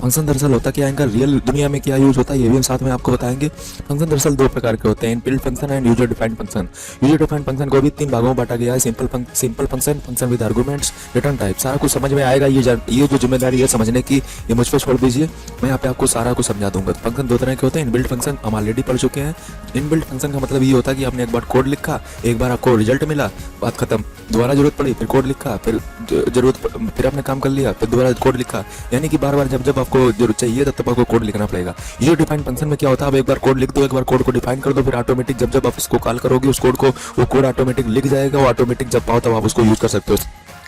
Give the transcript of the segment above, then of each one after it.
Function दरअसल होता क्या है, इनका रियल दुनिया में क्या यूज होता है ये भी हम साथ में आपको बताएंगे। फंक्शन दरअसल दो प्रकार के होते हैं, inbuilt function and user defined function. User defined function को भी तीन भागों में बांटा गया है, simple function, function with arguments, return type. सारा कुछ समझ में आएगा, ये जो जिम्मेदारी है समझने की ये मुझ पर छोड़ दीजिए, मैं यहाँ पे आपको सारा कुछ समझा दूंगा। फंक्शन दो तरह के होते हैं, इनबिल्ट फंक्शन हम ऑलरेडी पढ़ चुके हैं। इनबिल्ट फंक्शन का मतलब ये होता है कि आपने एक बार कोड लिखा, एक बार आपको रिजल्ट मिला, बात खत्म, दोबारा जरूरत पड़ी फिर कोड लिखा, फिर फिर आपने काम कर लिया, फिर दोबारा कोड लिखा, यानी कि बार बार जब आपको जरूरत चाहिए तब आपको कोड लिखना पड़ेगा। ये डिफाइन फंक्शन में क्या होता है, आप एक बार कोड लिख दो, एक बार कोड को डिफाइन कर दो, फिर ऑटोमेटिक जब आप उसको कॉल करोगे उस कोड को, वो कोड ऑटोमेटिक लिख जाएगा, वो ऑटोमेटिक जब पाओ तब आप उसको यूज कर सकते हो।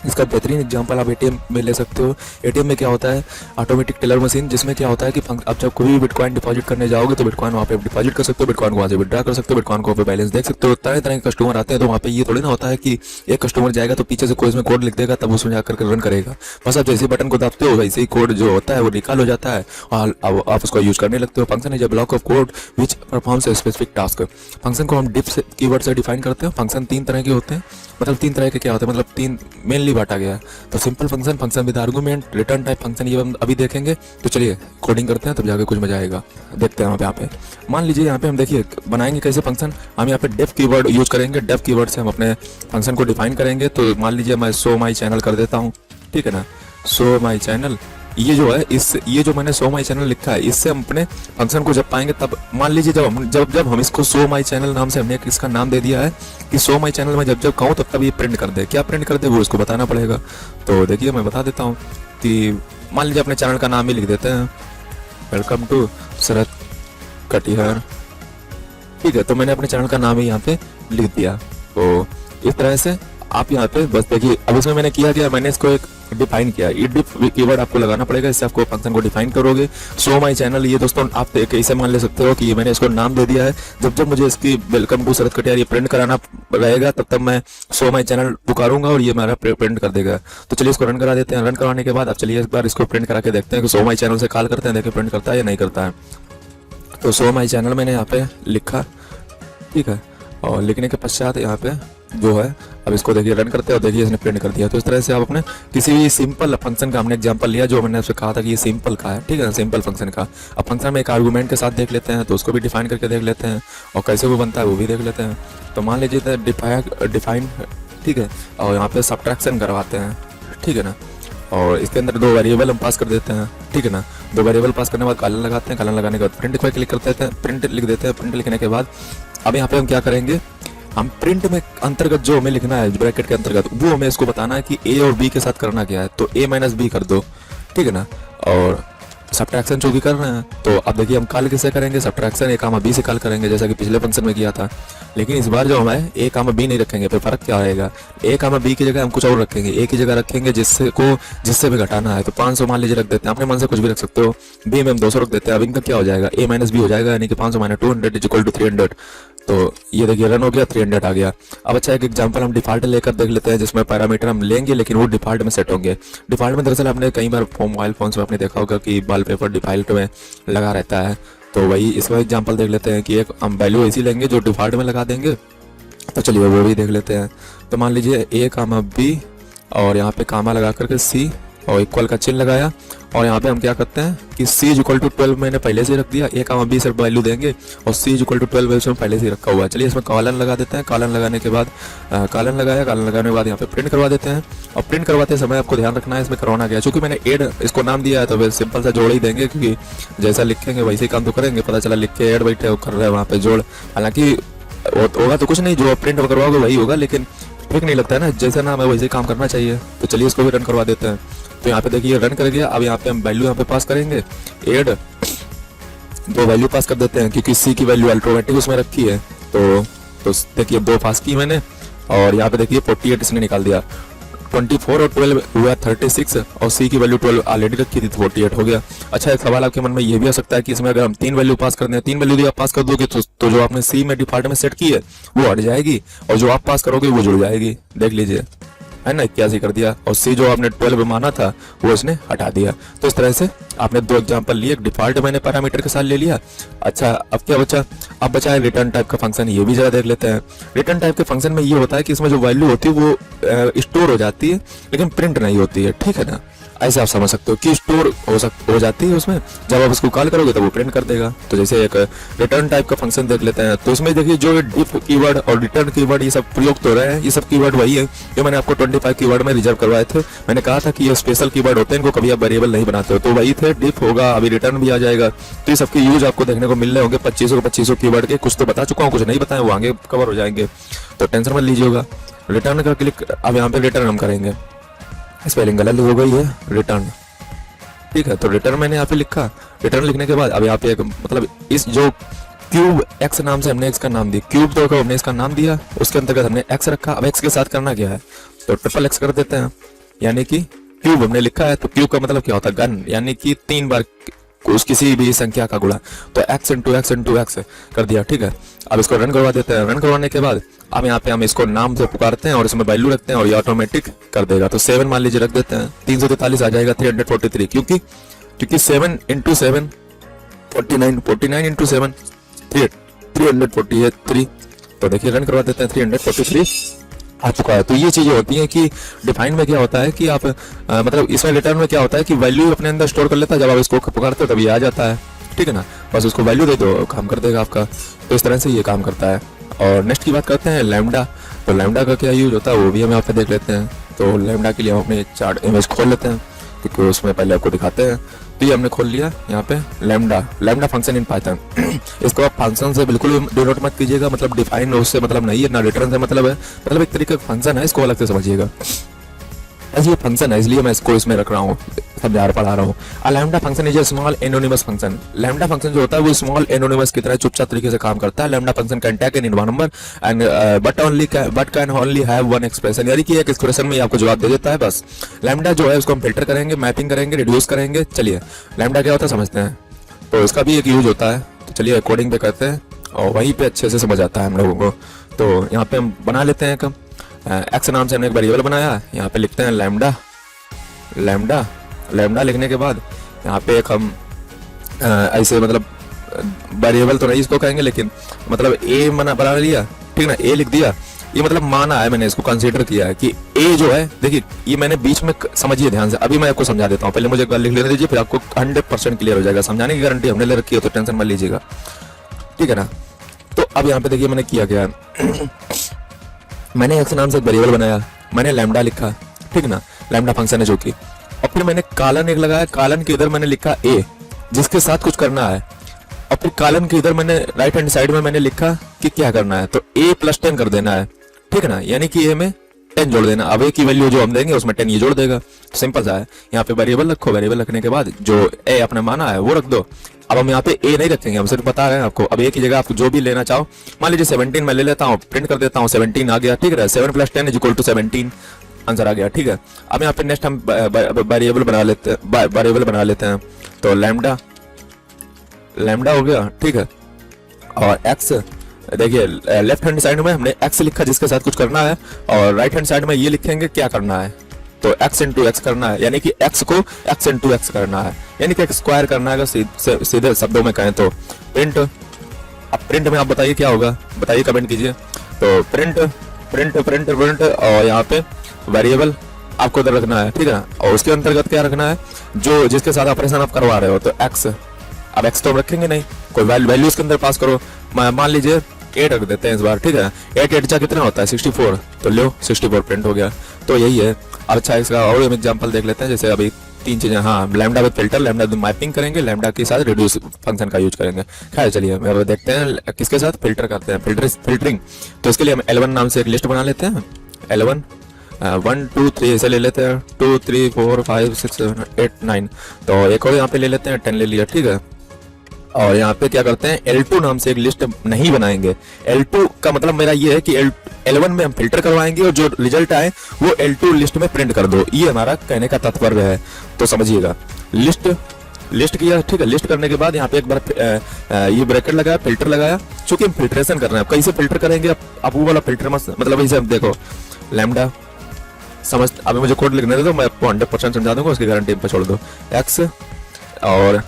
इसका बेहतरीन एग्जांपल आप एटीएम में ले सकते हो। एटीएम में क्या होता है, ऑटोमेटिक टेलर मशीन, जिसमें क्या होता है कि आप जब कोई भी बिटकॉइन डिपॉजिट करने जाओगे तो बिटकॉइन वहाँ पे डिपॉजिट कर सकते हो, बिटकॉइन को वहाँ से विड्रॉ कर सकते हो, बिटकॉइन को वहाँ पे बैलेंस देख सकते हो। तरह तरह के कस्टमर आते हैं तो वहाँ पे ये थोड़ी ना होता है कि एक कस्टमर जाएगा तो पीछे से कोई इसमें कोड लिख देगा तब उसमें जाकर रन करेगा। बस आप जैसे बटन को दबाते हो वैसे ही कोड जो होता है वो निकाल हो जाता है और आप उसको यूज करने लगते हो। Function is a block of code which performs a specific task. Function को हम डिफ कीवर्ड से डिफाइन करते हैं। फंक्शन तीन तरह के होते हैं, मतलब तीन तरह के क्या होते हैं, मतलब तीन मेनली बांटा गया है। तो simple function, function with argument, return type function, ये हम अभी देखेंगे। तो चलिए कोडिंग करते हैं तब जाके कुछ मजा आएगा। देखते हैं यहाँ पे मान लीजिए यहाँ पे हम देखिए बनाएंगे कैसे फंक्शन। हम यहाँ पे डेफ कीवर्ड यूज करेंगे, डेफ कीवर्ड से हम अपने फंक्शन को डिफाइन करेंगे। तो मान लीजिए मैं शो माई चैनल कर देता हूँ, ठीक है ना, शो माई चैनल। ये जो है ये जो मैंने शो माई चैनल लिखा है इससे हम अपने फंक्शन को जब पाएंगे तब मान लीजिए जब हम इसको शो माई चैनल नाम से हमने इसका नाम दे दिया है कि शो माई चैनल में जब कहूँ तब ये प्रिंट कर दे। क्या प्रिंट कर दे वो इसको बताना पड़ेगा। तो देखिए मैं बता देता हूँ कि मान लीजिए अपने चैनल का नाम ही लिख देते हैं, वेलकम टू शरद कटिहार, ठीक है। तो मैंने अपने चैनल का नाम ही यहाँ पे लिख दिया। तो इस तरह से आप यहाँ पे बस देखिए अब इसमें मैंने किया क्या, मैंने इसको एक डिफाइन किया। ये डिफ कीवर्ड आपको लगाना पड़ेगा, इससे आपको फंक्शन को डिफाइन करोगे। शो माई चैनल, ये दोस्तों आप कैसे मान ले सकते हो कि ये मैंने इसको नाम दे दिया है। जब मुझे इसकी वेलकम टू शरद कटिहार ये प्रिंट कराना रहेगा तब मैं शो माई चैनल पुकारूंगा और ये मेरा प्रिंट कर देगा। तो चलिए इसको रन करा देते हैं। रन कराने के बाद अब चलिए एक बार इसको प्रिंट करा के देखते हैं कि शो माई चैनल से कॉल करते हैं, देखिए प्रिंट करता है या नहीं करता है। तो शो माई चैनल मैंने यहाँ पे लिखा, ठीक है, और लिखने के पश्चात यहाँ पे जो है अब इसको देखिए रन करते हैं और देखिए इसने प्रिंट कर दिया। तो इस तरह से आप अपने किसी भी सिंपल फंक्शन का हमने एग्जांपल लिया जो मैंने आपसे कहा था कि ये सिंपल का है, ठीक है ना, सिंपल फंक्शन का। अब फंक्शन में एक आर्गुमेंट के साथ देख लेते हैं तो उसको भी डिफाइन करके देख लेते हैं और कैसे वो बनता है वो भी देख लेते हैं। तो मान लीजिए डिफाइन, ठीक है, और यहाँ पे सब्ट्रैक्शन करवाते हैं, ठीक है ना, और इसके अंदर दो वेरिएबल हम पास कर देते हैं, ठीक है ना। दो वेरिएबल पास करने के बाद कॉलन लगाते हैं, कॉलन लगाने के बाद प्रिंट पर क्लिक करते हैं, प्रिंट लिख देते हैं। प्रिंट लिखने के बाद अब यहाँ पे हम क्या करेंगे, हम प्रिंट में अंतर्गत जो हमें लिखना है ब्रैकेट के अंतर्गत वो हमें इसको बताना है कि ए और बी के साथ करना क्या है। तो a माइनस बी कर दो, ठीक है ना, और सब्ट्रैक्शन जो भी कर रहे हैं। तो अब देखिए हम कॉल किससे करेंगे, सब्ट्रैक्शन a, b से कॉल करेंगे जैसा कि पिछले फंक्शन में किया था। लेकिन इस बार जो हम है a, b नहीं रखेंगे, फिर फर्क क्या रहेगा, a, b की जगह हम कुछ और रखेंगे, a की जगह रखेंगे जिससे भी घटाना है। तो 500 मान लीजिए रख देते हैं, अपने मन से कुछ भी रख सकते हो। b में हम 200 रख देते हैं। अब इनका क्या हो जाएगा, a माइनस बी हो जाएगा, यानी कि 500 माइनस 200 इज इक्वल टू 300। तो ये देखिए रन हो गया, 300 आ गया। अब अच्छा एक एग्जांपल हम डिफॉल्ट लेकर देख लेते हैं जिसमें पैरामीटर हम लेंगे लेकिन वो डिफॉल्ट में सेट होंगे। डिफॉल्ट में दरअसल आपने कई बार मोबाइल फोन में आपने देखा होगा कि वॉलपेपर डिफॉल्ट में लगा रहता है। तो वही इसमें एग्जांपल देख लेते हैं कि एक हम वैल्यू ऐसी लेंगे जो डिफॉल्ट में लगा देंगे। तो चलिए वो भी देख लेते हैं। तो मान लीजिए a, b और यहाँ पे कामा लगा करके c और इक्वल का चिन्ह लगाया और यहाँ पे हम क्या करते हैं कि c इज इक्वल टू 12 मैंने पहले से रख दिया, a, b सिर्फ वैल्यू देंगे और c is equal to 12 value पहले से रखा हुआ है। चलिए इसमें कॉलन लगा देते हैं। कॉलन लगाने के बाद कॉलन लगाया, कॉलन लगाने के बाद यहाँ पे प्रिंट करवा देते हैं। और प्रिंट करवाते समय आपको ध्यान रखना है इसमें करवाना क्या है, चूंकि मैंने एड इसको नाम दिया है तो वे सिंपल सा जोड़ ही देंगे क्योंकि जैसा लिखेंगे वैसे ही काम तो करेंगे। पता चला लिख के एड बैठे कर रहे हैं वहाँ पे जोड़, हालांकि होगा तो कुछ नहीं, जो प्रिंट करवाओगे वही होगा, लेकिन ठीक नहीं लगता है ना, जैसा नाम है वैसे ही काम करना चाहिए। तो चलिए इसको भी रन करवा देते हैं। तो यहाँ पे देखिए रन कर गया। अब यहाँ पे हम वैल्यू यहाँ पे पास करेंगे, एड दो वैल्यू पास कर देते हैं क्योंकि सी की वैल्यू ऑटोमेटिक उसमें रखी है। तो देखिए दो पास की मैंने और यहाँ पे देखिए 48 इसने निकाल दिया। 24 और 12 हुआ 36 और सी की वैल्यू 12 ऑलरेडी रखी थी तो 48 हो गया। अच्छा एक सवाल आपके मन में ये भी आ सकता है कि इसमें अगर हम तीन वैल्यू पास कर दें, तीन वैल्यू यदि आप पास कर दोगे तो जो आपने सी में डिफॉल्ट में सेट की है वो हट जाएगी और जो आप पास करोगे वो जुड़ जाएगी। देख लीजिए है ना, 81 कर दिया और सी जो आपने 12 माना था वो इसने हटा दिया। तो इस तरह से आपने दो एग्जांपल लिए, एक डिफॉल्ट मैंने पैरामीटर के साथ ले लिया। अच्छा अब क्या बचा, अब बचा है रिटर्न टाइप का फंक्शन, ये भी जरा देख लेते हैं। रिटर्न टाइप के फंक्शन में ये होता है कि इसमें जो वैल्यू होती है वो स्टोर हो जाती है लेकिन प्रिंट नहीं होती है, ठीक है ना। ऐसे आप समझ सकते हो कि स्टोर हो जाती है उसमें। जब आप उसको कॉल करोगे तो वो प्रिंट कर देगा। तो जैसे एक रिटर्न टाइप का फंक्शन देख लेते हैं। तो इसमें देखिए जो डिफ कीवर्ड और रिटर्न कीवर्ड ये सब प्रयोग तो रहे हैं, ये सब कीवर्ड वही है जो मैंने आपको 25 कीवर्ड में रिजर्व करवाए थे। मैंने कहा था कि ये स्पेशल कीवर्ड होते हैं, इनको कभी आप वेरिएबल नहीं बनाते हो, तो वही थे। डिफ होगा, अभी रिटर्न भी आ जाएगा। तो ये सबके यूज आपको देखने को मिल रहे होंगे 2500 कीवर्ड के। कुछ तो बता चुका हूँ, कुछ नहीं बताए, वो आगे कवर हो जाएंगे, तो टेंशन मत लीजिएगा। रिटर्न का क्लिक, अब यहाँ पे रिटर्न हम करेंगे। स्पेलिंग गलत हो गई है, रिटर्न, ठीक है। तो रिटर्न मैंने यहाँ पे लिखा। रिटर्न लिखने के बाद अब यहाँ पे एक मतलब इस जो क्यूब एक्स नाम से हमने इसका नाम दिया, क्यूब तो हमने इसका नाम दिया, उसके अंतर्गत हमने एक्स रखा। अब एक्स के साथ करना क्या है, तो ट्रिपल एक्स कर देते हैं, यानी कि क्यूब हमने लिखा है तो क्यूब का मतलब क्या होता है, घन, यानी कि 3 बार उस किसी भी संख्या का गुणा। तो x इंटू एक्स कर दिया, ठीक है। अब इसको रन करवा देते हैं। रन करवाने के बाद अब यहाँ पे हम इसको नाम से पुकारते हैं और इसमें वैल्यू रखते हैं और ये ऑटोमेटिक कर देगा। तो 7 मान लीजिए रख देते हैं, 343 आ जाएगा 343, क्योंकि 7 इंटू 7 49, 49 इंटू 7 343। तो देखिए रन करवा देते हैं, 343 आ चुका है। तो ये चीजें होती हैं कि डिफाइन में क्या होता है कि आप मतलब इसमें रिटर्न में क्या होता है कि वैल्यू अपने अंदर स्टोर कर लेता है, जब आप इसको पुकारते हो तब ये आ जाता है, ठीक है ना। बस उसको वैल्यू दे दो, काम कर देगा आपका। तो इस तरह से ये काम करता है। और नेक्स्ट की बात करते हैं लैम्डा। तो लैम्डा का क्या यूज होता है वो भी हम यहाँ पे देख लेते हैं। तो लैम्डा के लिए हम अपने चार्ट इमेज खोल लेते हैं, क्योंकि उसमें पहले आपको दिखाते हैं। तो ये हमने खोल लिया यहाँ पे लैम्डा फंक्शन इन पाइथन। इसको आप फंक्शन से बिल्कुल डिनोट मत कीजिएगा, मतलब डिफाइन उससे मतलब नहीं है, ना रिटर्न से मतलब है, मतलब एक तरीके का फंक्शन है, इसको अलग से समझिएगा। ये फंक्शन है इसलिए मैं इसको इसमें रख रहा हूँ, समझा पढ़ा रहा हूँ। Lambda function is a small anonymous function. Lambda function जो होता है वो स्मॉल एनोनिमस की तरह चुपचाप तरीके से काम करता है। Lambda function can take an इनवन number and but can only have one expression, यानी कि एक एक्सप्रेशन में आपको जवाब दे देता है बस। लैम्डा जो है उसको हम फिल्टर करेंगे, मैपिंग करेंगे, रिड्यूस करेंगे। चलिए लैम्डा क्या होता है समझते हैं। तो इसका भी एक यूज होता है, तो चलिए कोडिंग पे करते हैं और वहीं पे अच्छे से समझ आता है हम लोगों को। तो यहाँ पे हम बना लेते हैं एक्स नाम से हमने एक वेरिएबल बनाया, यहाँ पे लिखते हैं लैम्डा लिखने के बाद यहाँ पे एक हम ऐसे मतलब वेरिएबल तो नहीं इसको कहेंगे, लेकिन मतलब ए बना लिया, ठीक ना, ए लिख दिया। ये मतलब माना है, मैंने इसको कंसीडर किया है कि ए जो है, देखिए ये मैंने बीच में, समझिए ध्यान से, अभी मैं आपको समझा देता हूँ, पहले मुझे लिख लेने दीजिए, फिर आपको 100% क्लियर हो जाएगा। समझाने की गारंटी हमने ले रखी है, तो टेंशन मत लीजिएगा, ठीक है ना। तो अब यहाँ पे देखिए मैंने किया क्या मैंने एक्स नाम से एक वेरिएबल बनाया, मैंने लैम्डा लिखा, ठीक ना, लैम्डा फंक्शन है जो कि, और फिर मैंने कॉलन एक लगाया, कॉलन के इधर मैंने लिखा ए, जिसके साथ कुछ करना है, और फिर कॉलन के इधर मैंने राइट हैंड साइड में मैंने लिखा कि क्या करना है, तो a + 10 कर देना है, ठीक है ना, यानी कि a में 10 जोड़ देना। अब a की वैल्यू जो हम देंगे उसमें 10 ये जोड़ देगा, सिंपल सा है। यहाँ पे वेरिएबल रखो, वेरिएबल रखने के बाद जो a आपने माना है वो रख दो। अब हम यहाँ पे a नहीं रखेंगे, हम सिर्फ बता रहे हैं आपको। अब a की जगह आप जो भी लेना चाहो, मान लीजिए 17 मैं ले लेता हूँ, प्रिंट कर देता हूँ, 17 आ गया, ठीक है, 7 + 10 = 17 आंसर आ गया, ठीक है। अब यहाँ पे नेक्स्ट हम वेरिएबल बना लेते हैं। तो लैम्डा हो गया, ठीक है, और एक्स, देखिए लेफ्ट हैंड साइड में हमने एक्स लिखा जिसके साथ कुछ करना है, और राइट हैंड साइड में ये लिखेंगे क्या करना है, तो x इंटू एक्स करना है, यानी कि x को x इंटू एक्स करना है, यानी कि स्क्वायर करना है। सीधे शब्दों में कहें तो प्रिंट, अब प्रिंट में आप बताइए क्या होगा, बताइए कमेंट कीजिए। तो प्रिंट और यहाँ पे वेरिएबल आपको इधर रखना है, ठीक है, और उसके अंतर्गत क्या रखना है, जो जिसके साथ ऑपरेशन आप करवा रहे हो, तो x। अब x तो हम रखेंगे नहीं, कोई वैल्यू उसके अंदर पास करो, मान लीजिए 8 रख देते हैं इस बार, ठीक है। 8 कितना होता है 64, तो लो 64 प्रिंट हो गया। तो यही है। अब अच्छा इसका और एग्जांपल देख लेते हैं, जैसे अभी 3 चीजें, हाँ, lambda with filter, lambda with mapping करेंगे, लैम्डा के साथ रिड्यूस फंक्शन का यूज करेंगे। खैर चलिए अब देखते हैं किसके साथ फिल्टर करते हैं, फिल्टरिंग। तो इसके लिए हम L1 नाम से एक लिस्ट बना लेते हैं, L1 1 2 3 ऐसे ले लेते हैं, 2 3 4 5 6 7 8 9। तो एक और यहाँ पे ले लेते हैं, 10 ले लिया, ठीक है। और यहाँ पे क्या करते हैं, L2 नाम से एक लिस्ट नहीं बनाएंगे। L2 का मतलब मेरा ये है कि L1 में हम फिल्टर करवाएंगे और जो रिजल्ट आए वो L2 लिस्ट में प्रिंट कर दो, ये हमारा कहने का तात्पर्य है। तो समझिएगा, लिस्ट किया, ठीक है। लिस्ट करने के बाद यहाँ पे एक बार ये ब्रैकेट लगाया, फिल्टर लगाया, चूंकि हम फिल्ट्रेशन कर रहे हैं। कैसे फिल्टर करेंगे आप वो वाला फिल्टर मत, मतलब ऐसे देखो लैम्डा समझ, अभी मुझे कोड लिखने दे दो, मैं आपको 100% समझा दूंगा, उसकी गारंटी पे छोड़ दो। एक्स और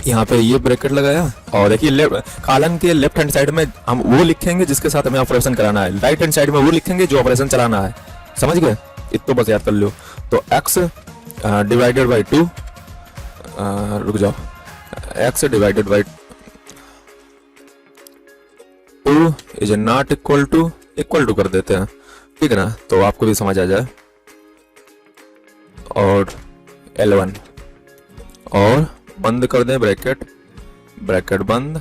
यहाँ पे ये ब्रैकेट लगाया, और देखिए कॉलन के लेफ्ट हैंड साइड में हम वो लिखेंगे जिसके साथ हमें ऑपरेशन कराना है, राइट हैंड साइड में वो लिखेंगे जो ऑपरेशन चलाना है। समझ गए, इतना बस याद कर लो। तो एक्स डिवाइडेड बाई 2, रुक जाओ, x divided by 2 is not equal to कर देते हैं, ठीक है ना, तो आपको भी समझ आ जाए। और L1 और बंद कर दें ब्रैकेट बंद,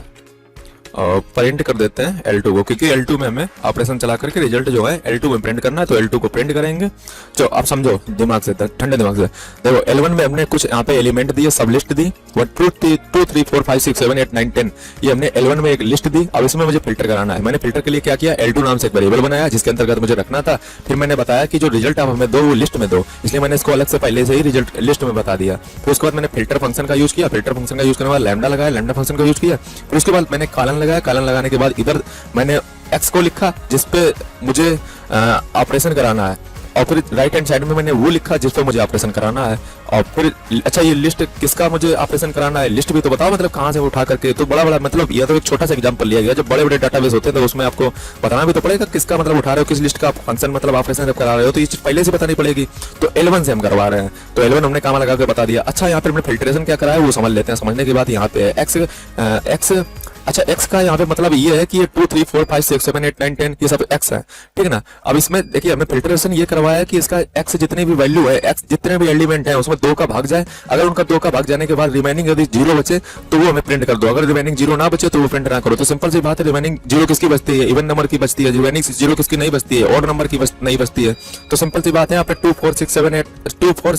और प्रिंट कर देते हैं L2 को, क्योंकि L2 में हमें ऑपरेशन चला करके रिजल्ट जो है L2 में प्रिंट करना है, तो L2 को प्रिंट करेंगे। तो आप समझो दिमाग से, ठंडे दिमाग से देखो, L1 में हमने कुछ यहाँ पे एलिमेंट दिए, सब लिस्ट दी, 1 2 3 4 5 6 7 8 9 10, ये हमने L1 में एक लिस्ट दी। अब इसमें मुझे फिल्टर कराना है। मैंने फिल्टर के लिए क्या किया, L2 नाम से एक वेरिएबल बनाया जिसके अंतर्गत मुझे रखना था। फिर मैंने बताया कि जो रिजल्ट आप हमें दो वो लिस्ट में दो, इसलिए मैंने इसको अलग से पहले से ही रिजल्ट लिस्ट में बता दिया। फिर उसके बाद मैंने फिल्टर फंक्शन का यूज किया, फिल्टर फंक्शन का यूज करने के बाद लैम्डा लगाया, लैम्डा फंक्शन का यूज किया। फिर उसके बाद मैंने कॉलन लगाया, कॉलन लगाने के बाद इधर मैंने x को लिखा जिसपे मुझे ऑपरेशन कराना है, और फिर राइट हैंड साइड में मैंने वो लिखा जिस पे मुझे ऑपरेशन कराना है। और फिर अच्छा, ये लिस्ट किसका मुझे ऑपरेशन कराना है, लिस्ट भी तो बताओ, मतलब कहाँ से उठा करके। तो बड़ा मतलब यह तो एक छोटा सा एग्जांपल लिया गया। जब बड़े बड़े डाटाबेस होते हैं तो उसमें आपको बताना भी तो पड़ेगा किसका मतलब उठा रहे हो, किस लिस्ट का फंक्शन मतलब ऑपरेशन जब करा रहे हो, तो ये चीज पहले से बतानी पड़ेगी। तो L1 से हम करवा रहे हैं, तो L1 हमने काम लगा के बता दिया। अच्छा, यहाँ पे हमने फिल्ट्रेशन क्या करा है वो समझ लेते हैं। समझने के बाद यहाँ पे x अच्छा, x का यहाँ पे मतलब ये है कि ये 2 3 4 5 6 7 8 9 10 ये सब x है, ठीक है ना। अब इसमें देखिए हमने फिल्ट्रेशन ये करवाया है कि इसका x जितने भी वैल्यू है, x जितने भी एलिमेंट है उसमें 2 का भाग जाए। अगर उनका 2 का भाग जाने के बाद रिमेनिंग यदि 0 बचे तो वो हमें प्रिंट कर दो, अगर रिमेनिंग 0 ना बचे तो वो प्रिंट ना करो। तो सिंपल सी बात है, रिमेनिंग 0 किसकी बचती है, इवन नंबर की बचती है। रिमेनिंग 0 किसकी नहीं बचती है, ऑड नंबर की नहीं बचती है। तो सिंपल सी बात है, यहाँ पे 2 4 6 7 8 2 4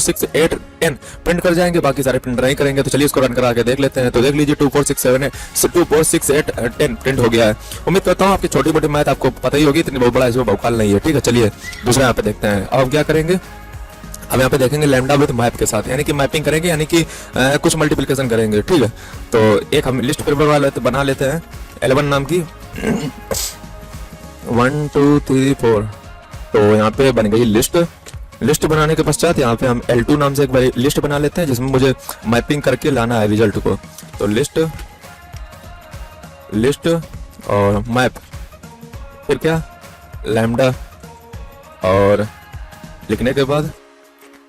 6 8 10 प्रिंट कर जाएंगे, बाकी सारे प्रिंट नहीं करेंगे। तो चलिए इसको रन करा के देख लेते हैं। तो देख लीजिए 2 4 6 7 8 10 प्रिंट हो गया है। उम्मीद करता हूँ आपकी छोटी मोटी मैथ आपको पता ही होगी, इतनी बहुत बड़ा इसमें भौकाल नहीं है, ठीक है। चलिए दूसरा यहाँ पे देखते हैं। अब हम क्या करेंगे, अब यहाँ पे देखेंगे लैम्डा विद मैप के साथ, यानी कि मैपिंग करेंगे, यानी कि कुछ मल्टीप्लिकेशन करेंगे, ठीक है। तो एक हम लिस्ट बना लेते हैं L1 नाम की 1 2 3 4। तो यहाँ पे बन गई लिस्ट बनाने के पश्चात यहाँ पे हम L2 नाम से एक लिस्ट बना लेते हैं जिसमें मुझे मैपिंग करके लाना है रिजल्ट को। तो लिस्ट और मैप, फिर क्या लैम्डा, और लिखने के बाद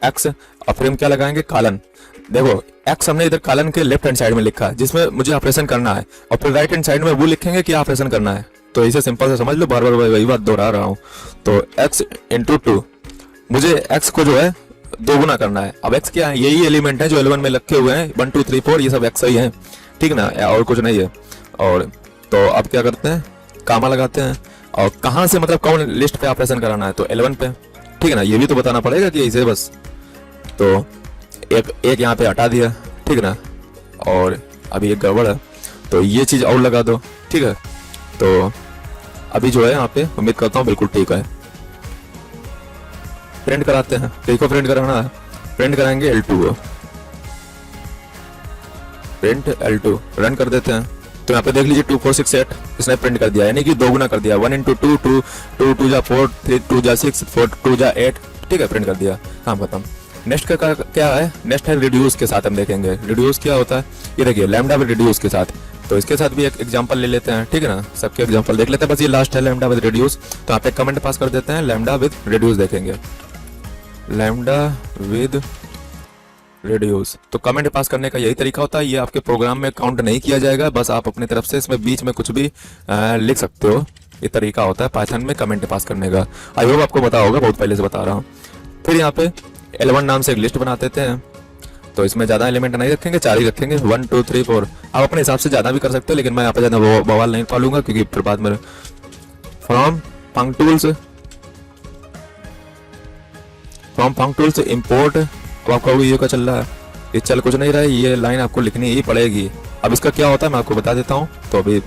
x, और फिर हम क्या लगाएंगे कॉलन। देखो x हमने इधर कॉलन के लेफ्ट हैंड साइड में लिखा है जिसमें मुझे ऑपरेशन करना है, और फिर राइट हैंड साइड में वो लिखेंगे कि ऑपरेशन करना है। तो इसे सिंपल से समझ लो, बार बार वही बात दोहरा रहा हूँ। तो x इंटू 2, मुझे x को जो है 2 गुना करना है। अब x क्या है, यही एलिमेंट है जो L1 में रखे हुए हैं, 1 2 3 4 ये सब x ही है, ठीक ना, और कुछ नहीं है। और तो अब क्या करते हैं, कामा लगाते हैं, और कहाँ से मतलब कौन लिस्ट पे ऑपरेशन कराना है, तो L1 पे, ठीक है ना। ये भी तो बताना पड़ेगा कि इसे बस, तो एक यहाँ पे हटा दिया, ठीक है ना। और अभी एक गड़बड़ है, तो ये चीज और लगा दो, ठीक है। तो अभी जो है यहाँ पे उम्मीद करता हूँ बिल्कुल ठीक है। प्रिंट कराते हैं, देखो प्रिंट कराना है, प्रिंट कराएंगे L2 को, प्रिंट L2 रन कर देते हैं। तो यहाँ पे देख लीजिए 2 4 6 8 इसने प्रिंट कर दिया, यानी कि 2 गुना कर दिया। 1 इंटू 2 2 2 2 जा 4 3 2 जा 6 4 2 जा 8, ठीक है, प्रिंट कर दिया, काम खत्म। नेक्स्ट का क्या है, नेक्स्ट है रिड्यूस के साथ हम देखेंगे। रिड्यूस क्या होता है, ये देखिए लैम्डा विद रिड्यूस के साथ। तो इसके साथ भी एक एग्जांपल ले लेते हैं, ठीक है ना, सबके एग्जांपल देख लेते हैं। बस ये लास्ट है लैम्डा विद रिड्यूस। तो यहाँ पे कमेंट पास कर देते हैं, लैम्डा विद रिड्यूस देखेंगे, लैम्डा विद रिड्यूस। तो कमेंट पास करने का यही तरीका होता है, ये आपके प्रोग्राम में काउंट नहीं किया जाएगा, बस आप अपनी तरफ से इसमें बीच में कुछ भी लिख सकते हो। ये तरीका होता है पाइथन में कमेंट पास करने का। आई होप आपको पता होगा, बहुत पहले से बता रहा हूँ। फिर यहाँ पे L1 नाम से एक लिस्ट बना देते हैं। तो इसमें ज्यादा एलिमेंट नहीं रखेंगे, 4 ही रखेंगे, 1 2 3 4। आप अपने हिसाब से ज्यादा भी कर सकते हो, लेकिन मैं यहाँ पे ज्यादा बवाल नहीं पालूंगा क्योंकि फिर बाद में फ्रॉम फंक्टूल्स इंपोर्ट। तो आपका ये क्या चल रहा है, ये चल कुछ नहीं रहा है, ये लाइन आपको लिखनी ही पड़ेगी। अब इसका क्या होता है मैं आपको बता देता हूँ, तो अभी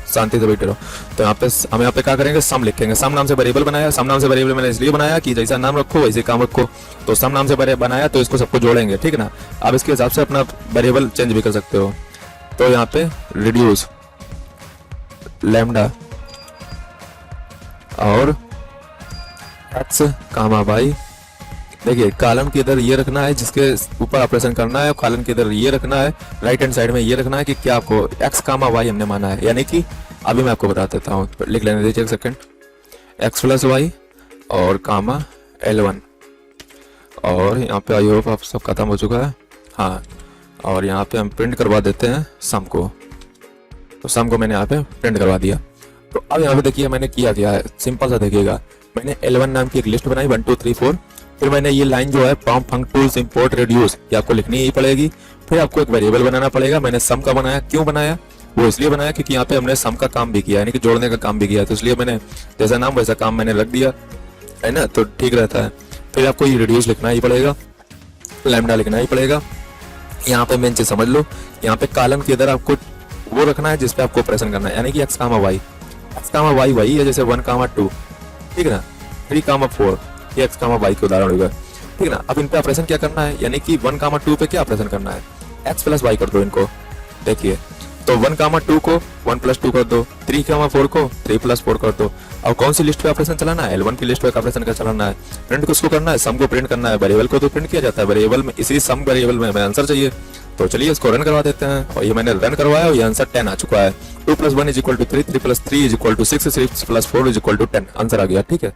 शांति से बैठे रहो। तो हम यहाँ पे क्या करेंगे, सम लिखेंगे। सम नाम से वेरिएबल बनाया, सम नाम से वेरिएबल मैंने इसलिए बनाया कि जैसा नाम रखो वैसे काम रखो। तो सम नाम से बनाया तो इसको सबको जोड़ेंगे, ठीक है ना। आप इसके हिसाब से अपना वेरिएबल चेंज भी कर सकते हो। तो यहाँ पे रिड्यूस लैम्डा और एक्स कामा वाई। देखिए कॉलम के इधर ये रखना है जिसके ऊपर ऑपरेशन करना है, कॉलम के इधर ये रखना है, राइट हैंड साइड में ये रखना है कि क्या आपको x कामा y हमने माना है। यानी कि अभी मैं आपको बता देता हूँ, लिख लेने दीजिए एक सेकंड, x प्लस वाई और कामा L1। और यहाँ पे आई होप आप सब खत्म हो चुका है। हाँ, और यहाँ पे हम प्रिंट करवा देते हैं सम को। तो सम को मैंने यहाँ पे प्रिंट करवा दिया। तो अब यहाँ पे देखिए मैंने किया क्या है, सिंपल सा देखिएगा। मैंने L1 नाम की एक लिस्ट बनाई 1 2 3 4। फिर मैंने ये लाइन जो है पॉम फंक टूल्स इंपोर्ट रिड्यूस ये आपको लिखनी ही पड़ेगी। फिर आपको एक वेरिएबल बनाना पड़ेगा। मैंने सम का बनाया, क्यों बनाया, वो इसलिए बनाया क्योंकि यहाँ पे हमने सम का काम भी किया, यानी कि जोड़ने का काम भी किया, तो इसलिए मैंने जैसा नाम वैसा काम मैंने रख दिया, है ना, तो ठीक रहता है। फिर आपको ये रिड्यूस लिखना ही पड़ेगा, लैम्डा लिखना ही पड़ेगा। यहाँ पे मेन चीज समझ लो, यहाँ पे कॉलम के इधर आपको वो रखना है जिसपे आपको ऑपरेशन करना है, यानी कि x, y वही है जैसे 1, 2, ठीक है ना, 3, 4 ये x, y के उदाहरण हो गए, ठीक है ना। अब इन पे ऑपरेशन क्या करना है, यानी कि 1, 2 पे क्या ऑपरेशन करना है, x प्लस y कर दो इनको। देखिए तो 1, 2 को 1 + 2 कर दो, 3, 4 को 3 + 4 कर दो। अब कौन सी लिस्ट पे ऑपरेशन चलाना है, L1 की लिस्ट पे ऑपरेशन का चलाना है। प्रिंट किसको करना है, सम को प्रिंट करना है। वेरिएबल को तो प्रिंट किया जाता है वेरिएबल में, इसी सम वेरिएबल में हमें आंसर चाहिए। तो चलिए इसको रन करवा देते हैं, और ये मैंने रन करवाया और ये आंसर 10 आ चुका है। 2 + 1 = 3, 3 + 3 = 6, 6 + 4 = 10 आंसर आ गया, ठीक है।